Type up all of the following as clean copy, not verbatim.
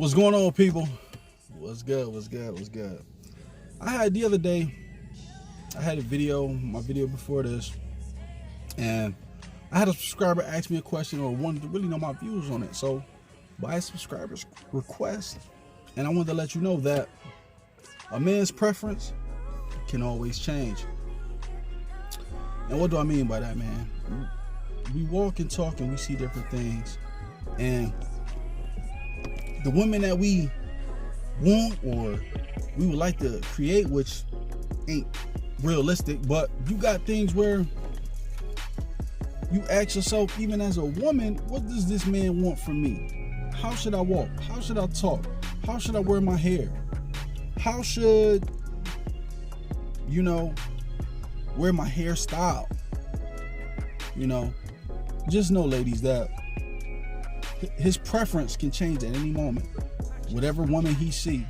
What's going on, people? What's good? What's good? What's good? I had the other day, I had my video before this, and I had a subscriber ask me a question or wanted to really know my views on it. So, by a subscriber's request, and I wanted to let you know that a man's preference can always change. And what do I mean by that, man? We walk and talk and we see different things, and the women that we want or we would like to create, which ain't realistic, but you got things where you ask yourself, even as a woman, what does this man want from me? How should I walk? How should I talk? How should I wear my hair? How should, wear my hairstyle? Just know, ladies, that his preference can change at any moment. Whatever woman he see,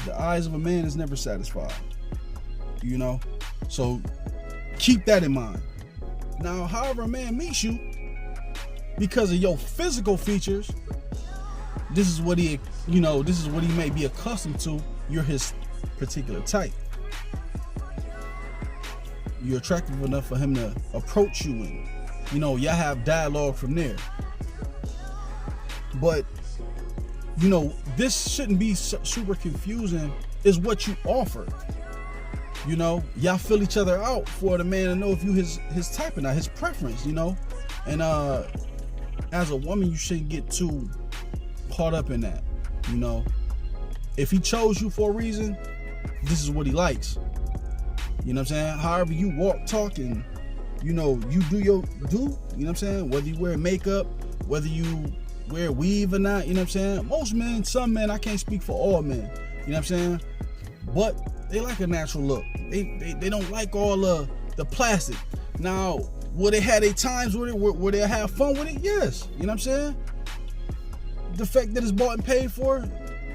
the eyes of a man is never satisfied. So keep that in mind. Now, however a man meets you, because of your physical features, this is what he may be accustomed to. You're his particular type. You're attractive enough for him to approach you, and y'all have dialogue from there. But this shouldn't be super confusing. Is what you offer. Y'all fill each other out for the man to know if you his type or not, his preference. And as a woman, you shouldn't get too caught up in that. If he chose you for a reason, this is what he likes. You know what I'm saying? However you walk, talk, and you do your do. You know what I'm saying? Whether you wear makeup, whether you wear weave or not, you know what I'm saying? Most men, some men, I can't speak for all men, you know what I'm saying? But they like a natural look. They don't like all the plastic. Now, will they have their times with it? Will they have fun with it? Yes. You know what I'm saying? The fact that it's bought and paid for,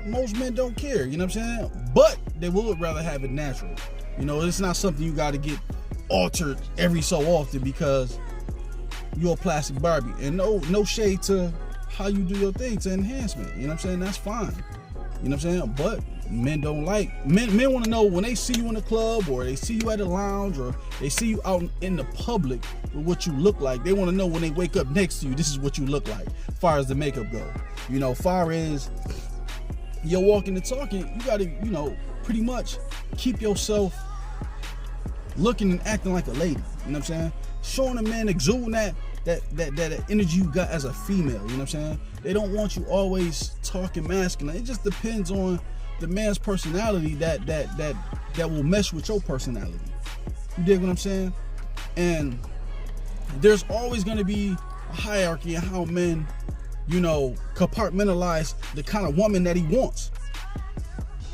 most men don't care, you know what I'm saying? But they would rather have it natural. It's not something you got to get altered every so often because you're a plastic Barbie. And no shade to how you do your thing to enhancement. You know what I'm saying? That's fine. You know what I'm saying? But men don't like. Men want to know when they see you in the club or they see you at a lounge or they see you out in the public with what you look like. They want to know when they wake up next to you, this is what you look like. Far as the makeup go. Far as you're walking and talking, you got to, pretty much keep yourself looking and acting like a lady. You know what I'm saying? Showing a man, exuding that energy you got as a female. You know what I'm saying? They don't want you always talking masculine. It just depends on the man's personality that will mesh with your personality. You dig what I'm saying? And there's always going to be a hierarchy in how men, compartmentalize the kind of woman that he wants.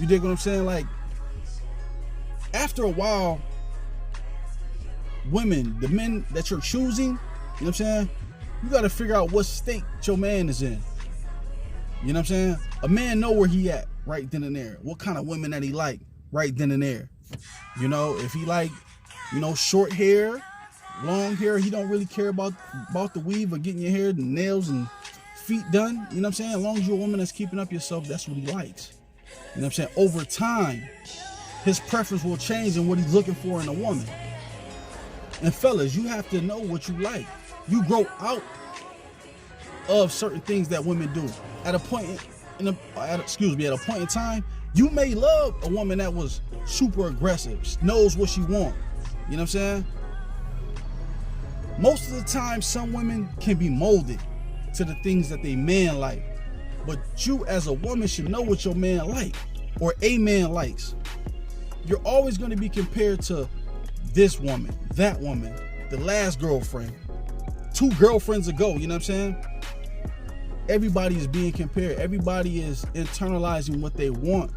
You dig what I'm saying? Like, after a while, women, the men that you're choosing, you know what I'm saying? You got to figure out what state your man is in. You know what I'm saying? A man know where he at right then and there. What kind of women that he like right then and there. If he like, short hair, long hair, he don't really care about the weave or getting your hair, the nails and feet done. You know what I'm saying? As long as you're a woman that's keeping up yourself, that's what he likes. You know what I'm saying? Over time, his preference will change in what he's looking for in a woman. And fellas, you have to know what you like. You grow out of certain things that women do. At a point in time, you may love a woman that was super aggressive, knows what she wants. You know what I'm saying? Most of the time, some women can be molded to the things that they man like. But you as a woman should know what your man like or a man likes. You're always going to be compared to this woman, that woman, the last girlfriend, 2 girlfriends ago, you know what I'm saying? Everybody is being compared. Everybody is internalizing what they want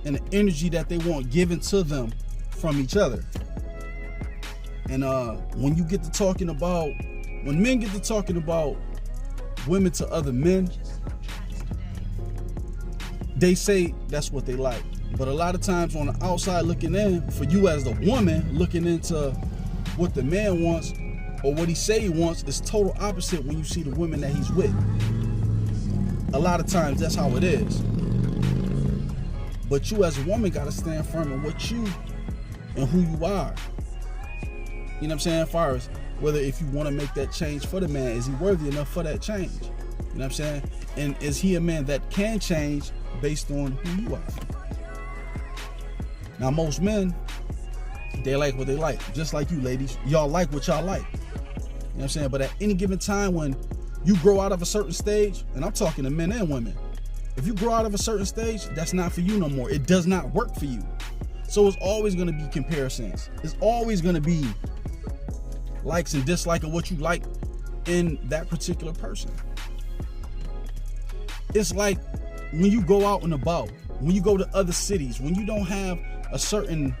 and the energy that they want given to them from each other. And when men get to talking about women to other men, they say that's what they like. But a lot of times on the outside looking in, for you as the woman looking into what the man wants or what he say he wants, is total opposite when you see the women that he's with. a lot of times that's how it is. But you as a woman got to stand firm in what you and who you are. You know what I'm saying? As far as whether if you want to make that change for the man, is he worthy enough for that change? You know what I'm saying? And is he a man that can change based on who you are? Now, most men, they like what they like. Just like you ladies, y'all like what y'all like. You know what I'm saying? But at any given time when you grow out of a certain stage, and I'm talking to men and women, if you grow out of a certain stage, that's not for you no more. It does not work for you. So it's always going to be comparisons. It's always going to be likes and dislikes of what you like in that particular person. It's like when you go out and about, when you go to other cities, when you don't have a certain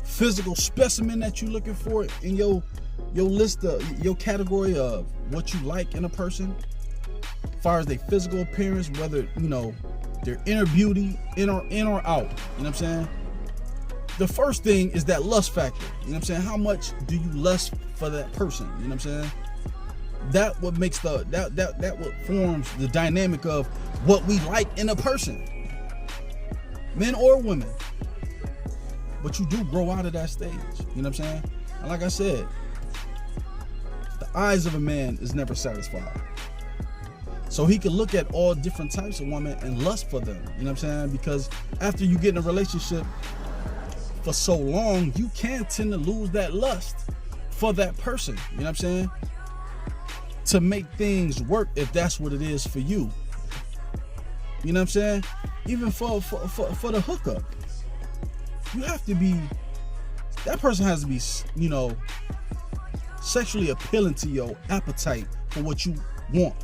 physical specimen that you're looking for in your list of your category of what you like in a person, as far as their physical appearance, whether their inner beauty, in or out. You know what I'm saying? The first thing is that lust factor. You know what I'm saying? How much do you lust for that person? You know what I'm saying? That what makes that what forms the dynamic of what we like in a person, men or women. But you do grow out of that stage. You know what I'm saying? And like I said, the eyes of a man is never satisfied. So he can look at all different types of women and lust for them. You know what I'm saying? Because after you get in a relationship for so long, you can tend to lose that lust for that person. You know what I'm saying? To make things work, if that's what it is for you. You know what I'm saying? Even for the hookup, you have to be, that person has to be, sexually appealing to your appetite for what you want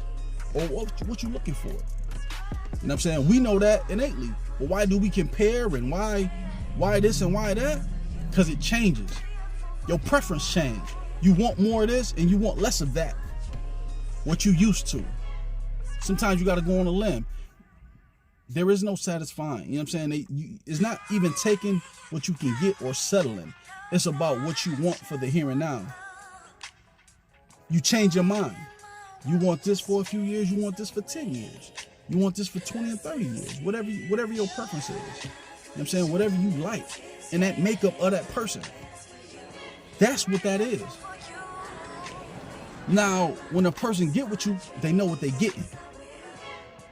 or what you're looking for. You know what I'm saying? We know that innately. But why do we compare, and why this and why that? Because it changes. Your preference change. You want more of this and you want less of that. What you used to. Sometimes you got to go on a limb. There is no satisfying. You know what I'm saying? It's not even taking what you can get or settling. It's about what you want for the here and now. You change your mind. You want this for a few years. You want this for 10 years. You want this for 20 and 30 years. Whatever your preference is. You know what I'm saying? Whatever you like. And that makeup of that person. That's what that is. Now, when a person get with you, they know what they getting.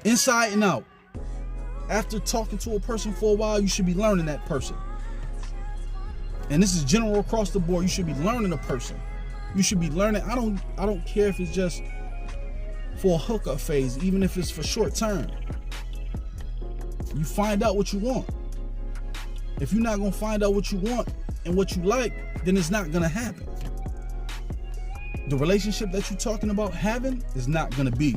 Inside and out. After talking to a person for a while, you should be learning that person. And this is general across the board. You should be learning a person. You should be learning. I don't care if it's just for a hookup phase, even if it's for short term. You find out what you want. If you're not going to find out what you want and what you like, then it's not going to happen. The relationship that you're talking about having is not going to be.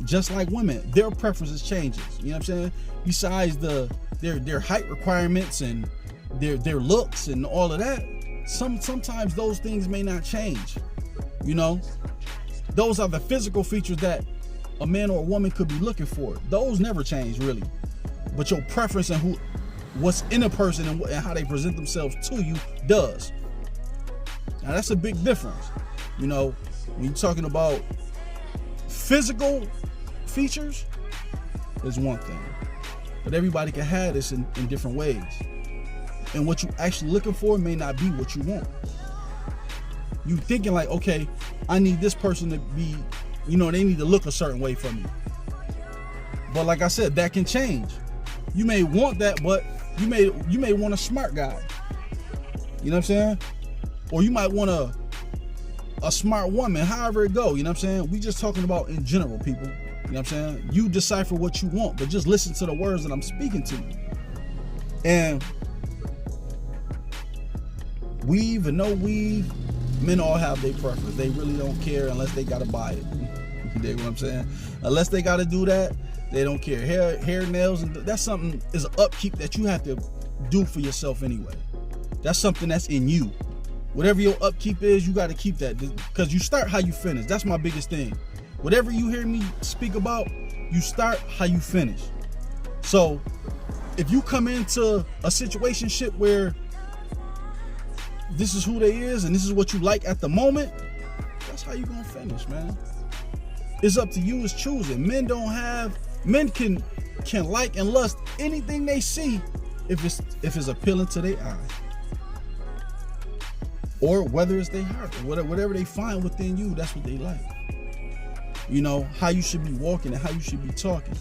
Just like women, their preferences changes. You know what I'm saying? Besides their height requirements and their looks and all of that, sometimes those things may not change. Those are the physical features that a man or a woman could be looking for. Those never change really. But your preference and what's in a person and how they present themselves to you does. Now that's a big difference. When you're talking about physical features, is one thing. But everybody can have this in different ways. And what you're actually looking for may not be what you want. You thinking like, okay, I need this person to be, they need to look a certain way for me. But like I said, that can change. You may want that, but you may want a smart guy. You know what I'm saying? Or you might want a smart woman, however it go. You know what I'm saying? We just talking about in general, people. You know what I'm saying? You decipher what you want, but just listen to the words that I'm speaking to you. And weave and no weave, men all have their preference. They really don't care unless they gotta buy it. You dig what I'm saying? Unless they gotta do that, they don't care. Hair, nails, and that's something is an upkeep that you have to do for yourself anyway. That's something that's in you. Whatever your upkeep is, you got to keep that, because you start how you finish. That's my biggest thing. Whatever you hear me speak about, you start how you finish. So if you come into a situationship where this is who they is and this is what you like at the moment, that's how you gonna finish, man. It's up to you as choosing. Men can like and lust anything they see if it's appealing to their eye. Or whether it's their heart, or whatever they find within you, that's what they like. You know, how you should be walking and how you should be talking.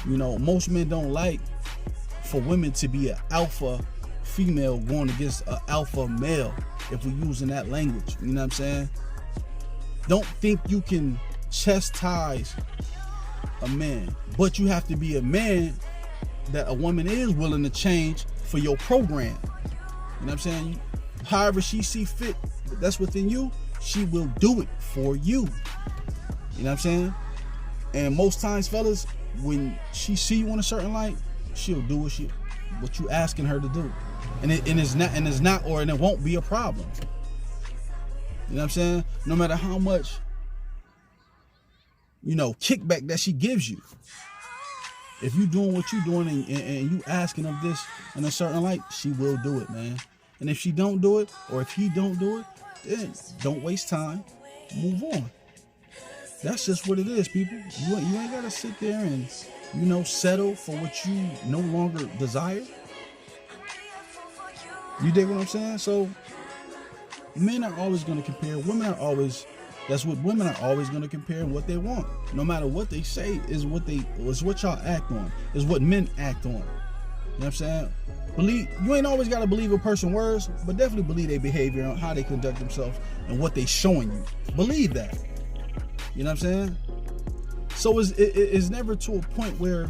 You know, most men don't like for women to be an alpha female going against an alpha male, if we're using that language. You know what I'm saying? Don't think you can chastise a man, but you have to be a man that a woman is willing to change for your program. You know what I'm saying? However she see fit, that's within you, she will do it for you. You know what I'm saying? And most times, fellas, when she see you in a certain light, she'll do what you asking her to do. And it won't be a problem. You know what I'm saying? No matter how much, you know, kickback that she gives you. If you doing what you doing and you asking of this in a certain light, she will do it, man. And if she don't do it, or if he don't do it, then don't waste time. Move on. That's just what it is, people. You ain't gotta sit there and, you know, settle for what you no longer desire. You dig what I'm saying? So men are always gonna compare. That's what women are always gonna compare what they want. No matter what they say is what y'all act on. Is what men act on. You know what I'm saying? You ain't always gotta believe a person's words, but definitely believe their behavior and how they conduct themselves and what they showing you. Believe that. You know what I'm saying? So it's never to a point where,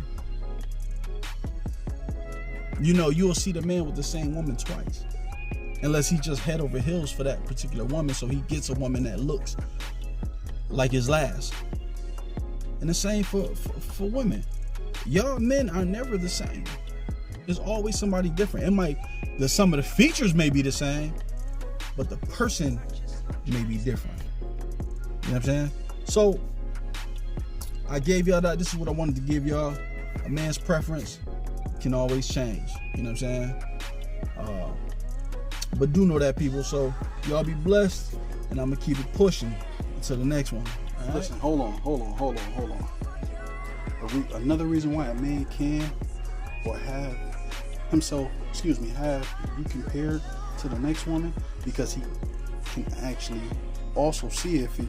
you know, you'll see the man with the same woman twice. Unless he just head over heels for that particular woman, so he gets a woman that looks like his last. And the same for women. Y'all men are never the same. There's always somebody different. Some of the features may be the same, but the person may be different. You know what I'm saying? So I gave y'all that. This is what I wanted to give y'all. A man's preference can always change. You know what I'm saying? But do know that, people. So y'all be blessed, and I'm gonna keep it pushing until the next one. All right? Listen, hold on. Another reason why a man can or have you compared to the next woman, because he can actually also see if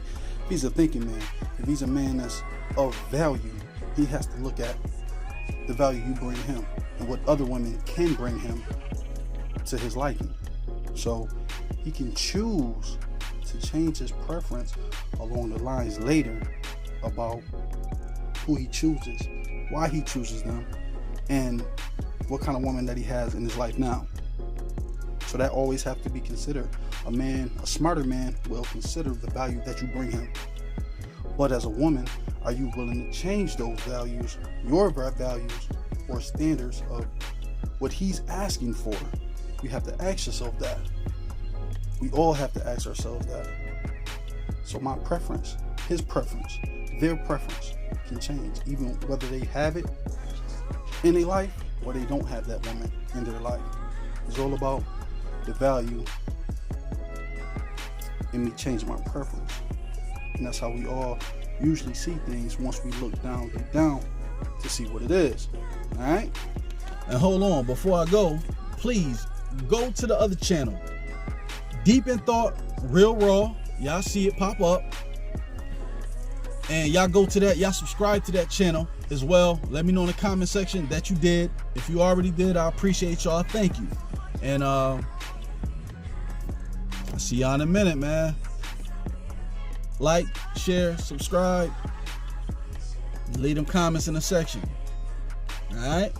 he's a thinking man. If he's a man that's of value, he has to look at the value you bring him and what other women can bring him to his liking. So he can choose to change his preference along the lines later about who he chooses, why he chooses them, and what kind of woman that he has in his life now. So that always have to be considered. A smarter man will consider the value that you bring him. But as a woman, are you willing to change those values, your values or standards of what he's asking for? You have to ask yourself that. We all have to ask ourselves that. So my preference, his preference, their preference can change, even whether they have it in their life or they don't have that woman in their life. It's all about the value in me changing my preference. And that's how we all usually see things once we look deep down to see what it is. All right? And hold on, before I go, please go to the other channel, DeepEndThought, Real Raw. Y'all see it pop up, and y'all go to that. Y'all subscribe to that channel as well. Let me know in the comment section that you did. If you already did, I appreciate y'all. Thank you. And I'll see y'all in a minute, man. Like, share, subscribe. Leave them comments in the section. All right.